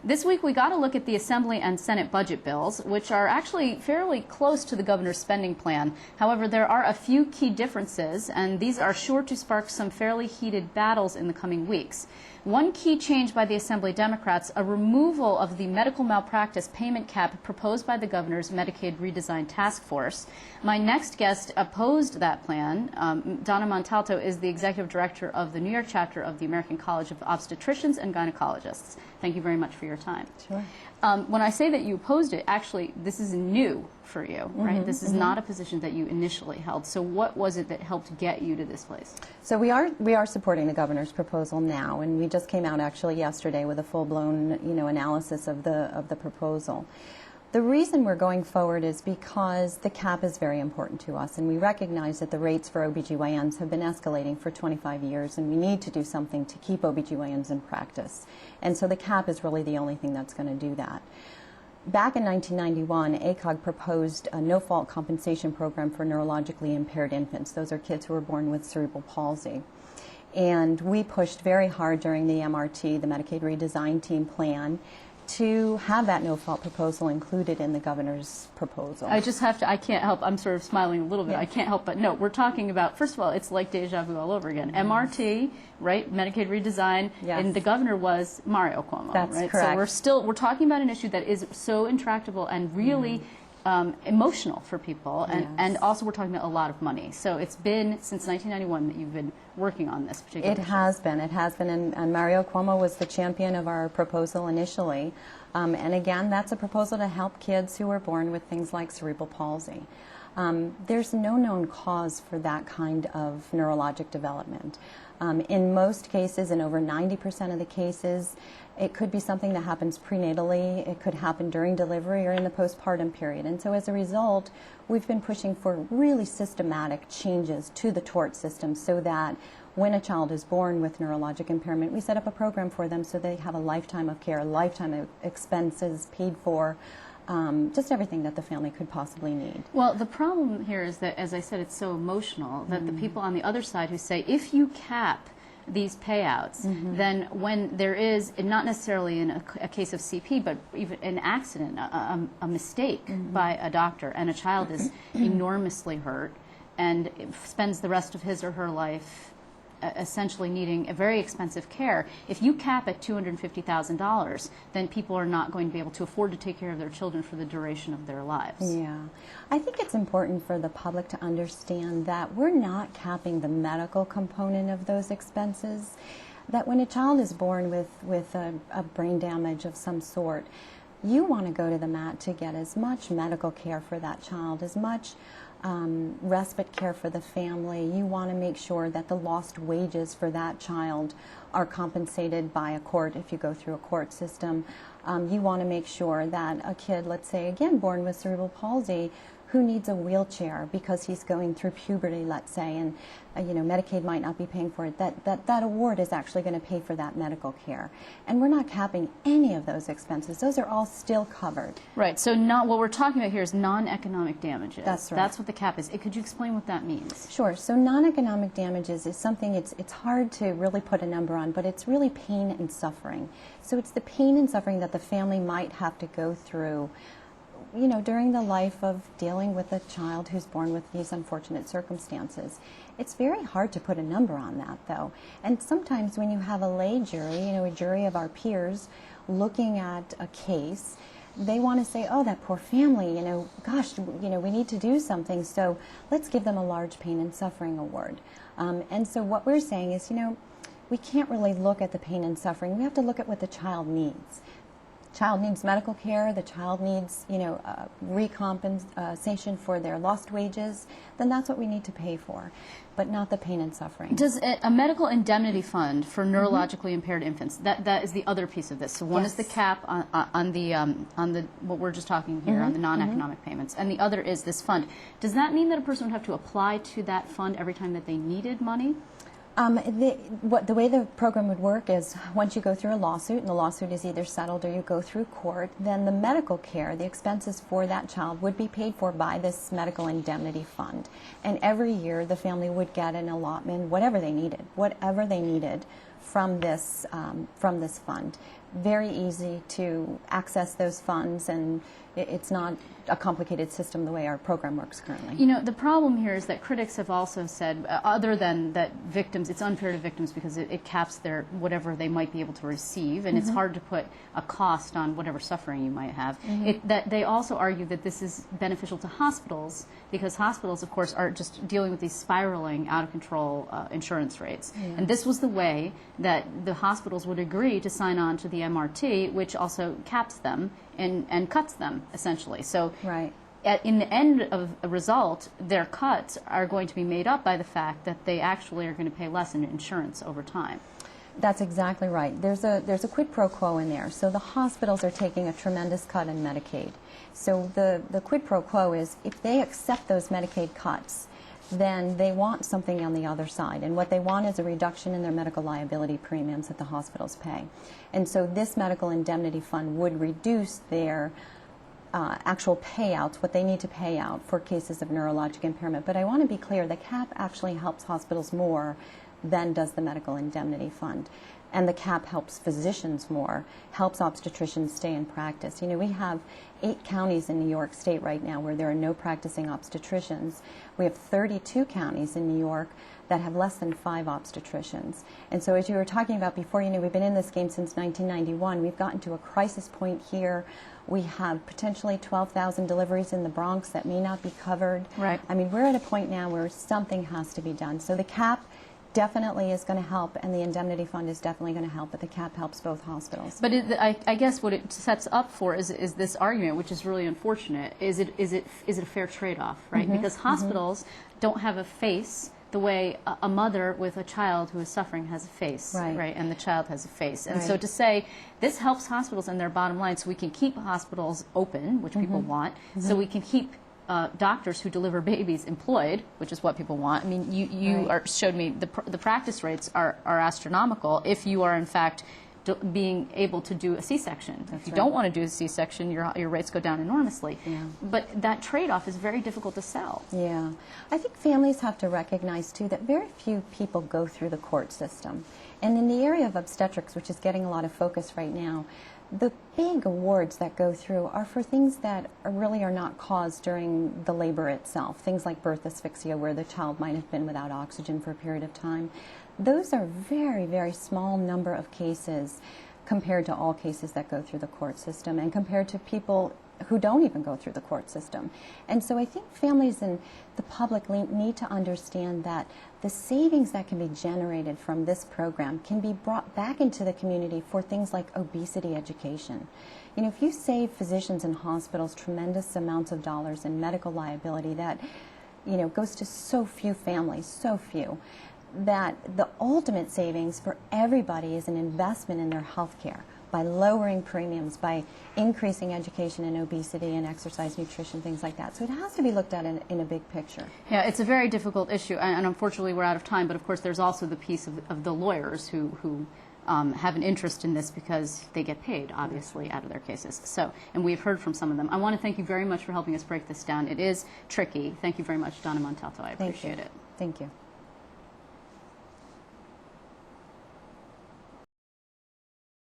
This week we got to look at the Assembly and Senate budget bills, which are actually fairly close to the governor's spending plan. However, there are a few key differences, and these are sure to spark some fairly heated battles in the coming weeks. One key change by the Assembly Democrats, a removal of the medical malpractice payment cap proposed by the governor's Medicaid redesign task force. My next guest opposed that plan. Donna Montalto is the executive director of the New York chapter of the American College of Obstetricians and Gynecologists. Thank you very much for your time. Sure. When I say that you opposed it, actually, this is new for you, right? This is not a position that you initially held. So what was it that helped get you to this place? So we are supporting the governor's proposal now, and we just came out actually yesterday with a full-blown, analysis of the proposal. The reason we're going forward is because the cap is very important to us, and we recognize that the rates for OBGYNs have been escalating for 25 years, and we need to do something to keep OBGYNs in practice. And so the cap is really the only thing that's going to do that. Back in 1991, ACOG proposed a no-fault compensation program for neurologically impaired infants. Those are kids who were born with cerebral palsy. And we pushed very hard during the MRT, the Medicaid Redesign Team plan, to have that no-fault proposal included in the governor's proposal. I just have to, I can't help, I'm sort of smiling a little bit. Yeah. I can't help but no, we're talking about, first of all, it's like deja vu all over again. MRT, right, Medicaid redesign, Yes. and the governor was Mario Cuomo, That's right? correct. So we're talking about an issue that is so intractable and really emotional for people, and also we're talking about a lot of money. So it's been since 1991 that you've been working on this particular issue. It has been, and Mario Cuomo was the champion of our proposal initially. And again, that's a proposal to help kids who are born with things like cerebral palsy. There's no known cause for that kind of neurologic development. In most cases, in over 90% of the cases, it could be something that happens prenatally, it could happen during delivery or in the postpartum period. And so as a result, we've been pushing for really systematic changes to the tort system so that when a child is born with neurologic impairment, we set up a program for them so they have a lifetime of care, a lifetime of expenses paid for, just everything that the family could possibly need. Well, the problem here is that, as I said, it's so emotional that the people on the other side who say, if you cap these payouts, then when there is, not necessarily in a case of CP, but even an accident, a mistake by a doctor, and a child is enormously hurt and spends the rest of his or her life essentially needing a very expensive care, if you cap at $250,000, then people are not going to be able to afford to take care of their children for the duration of their lives. Yeah. I think it's important for the public to understand that we're not capping the medical component of those expenses, that when a child is born with a brain damage of some sort, you want to go to the mat to get as much medical care for that child, as much respite care for the family. You want to make sure that the lost wages for that child are compensated by a court if you go through a court system. You want to make sure that a kid, let's say again born with cerebral palsy, who needs a wheelchair because he's going through puberty, let's say, and Medicaid might not be paying for it, that award is actually going to pay for that medical care. And we're not capping any of those expenses. Those are all still covered. Right. So what we're talking about here is non-economic damages. That's right. That's what the cap is. Could you explain what that means? Sure. So non-economic damages is something it's hard to really put a number on, but it's really pain and suffering. So it's the pain and suffering that the family might have to go through during the life of dealing with a child who's born with these unfortunate circumstances. It's very hard to put a number on that, though. And sometimes when you have a lay jury, a jury of our peers looking at a case, they want to say, oh, that poor family, gosh, we need to do something, so let's give them a large pain and suffering award. And so what we're saying is, we can't really look at the pain and suffering. We have to look at what the child needs. Child needs medical care, the child needs, recompensation for their lost wages, then that's what we need to pay for, but not the pain and suffering. Does a medical indemnity fund for neurologically impaired infants, that is the other piece of this. So one is the cap on the what we're just talking here, on the non-economic payments, and the other is this fund. Does that mean that a person would have to apply to that fund every time that they needed money? The way the program would work is once you go through a lawsuit, and the lawsuit is either settled or you go through court, then the medical care, the expenses for that child would be paid for by this medical indemnity fund. And every year the family would get an allotment, whatever they needed from this fund. very easy to access those funds, and it's not a complicated system the way our program works currently. You know, the problem here is that critics have also said, other than that victims, it's unfair to victims because it caps their whatever they might be able to receive, and it's hard to put a cost on whatever suffering you might have. That they also argue that this is beneficial to hospitals because hospitals, of course, are just dealing with these spiraling, out of control insurance rates. And this was the way that the hospitals would agree to sign on to the MRT, which also caps them and cuts them, essentially. So Right. in the end of a result, their cuts are going to be made up by the fact that they actually are going to pay less in insurance over time. That's exactly right. There's a quid pro quo in there. So the hospitals are taking a tremendous cut in Medicaid. So the quid pro quo is if they accept those Medicaid cuts, then they want something on the other side. And what they want is a reduction in their medical liability premiums that the hospitals pay. And so this medical indemnity fund would reduce their actual payouts, what they need to pay out for cases of neurologic impairment. But I want to be clear, the cap actually helps hospitals more than does the medical indemnity fund. And the cap helps physicians more, helps obstetricians stay in practice. You know, we have 8 counties in New York State right now where there are no practicing obstetricians. We have 32 counties in New York that have less than 5 obstetricians. And so as you were talking about before, you know, we've been in this game since 1991. We've gotten to a crisis point here. We have potentially 12,000 deliveries in the Bronx that may not be covered. Right. I mean, we're at a point now where something has to be done. So the cap definitely is going to help, and the indemnity fund is definitely going to help, but the cap helps both hospitals. But I guess what it sets up for is this argument, which is really unfortunate. Is it a fair trade-off, right? Because hospitals don't have a face the way a mother with a child who is suffering has a face, right? And the child has a face. And so to say this helps hospitals and their bottom line, so we can keep hospitals open, which people want, so we can keep doctors who deliver babies employed, which is what people want. I mean, you showed me the practice rates are astronomical if you are in fact being able to do a C-section. If you don't want to do a C-section, your rates go down enormously. But that trade-off is very difficult to sell. Yeah. I think families have to recognize, too, that very few people go through the court system. And in the area of obstetrics, which is getting a lot of focus right now, the big awards that go through are for things that really are not caused during the labor itself, things like birth asphyxia, where the child might have been without oxygen for a period of time. Those are very, very small number of cases compared to all cases that go through the court system and compared to people who don't even go through the court system. And so I think families and the public need to understand that the savings that can be generated from this program can be brought back into the community for things like obesity education. You know, if you save physicians and hospitals tremendous amounts of dollars in medical liability that, you know, goes to so few families, so few, that the ultimate savings for everybody is an investment in their health care by lowering premiums, by increasing education in obesity and exercise, nutrition, things like that. So it has to be looked at in a big picture. Yeah, it's a very difficult issue, and unfortunately we're out of time, but of course there's also the piece of the lawyers who have an interest in this because they get paid, obviously, out of their cases. So, and we've heard from some of them. I want to thank you very much for helping us break this down. It is tricky. Thank you very much, Donna Montalto. I appreciate it. Thank you.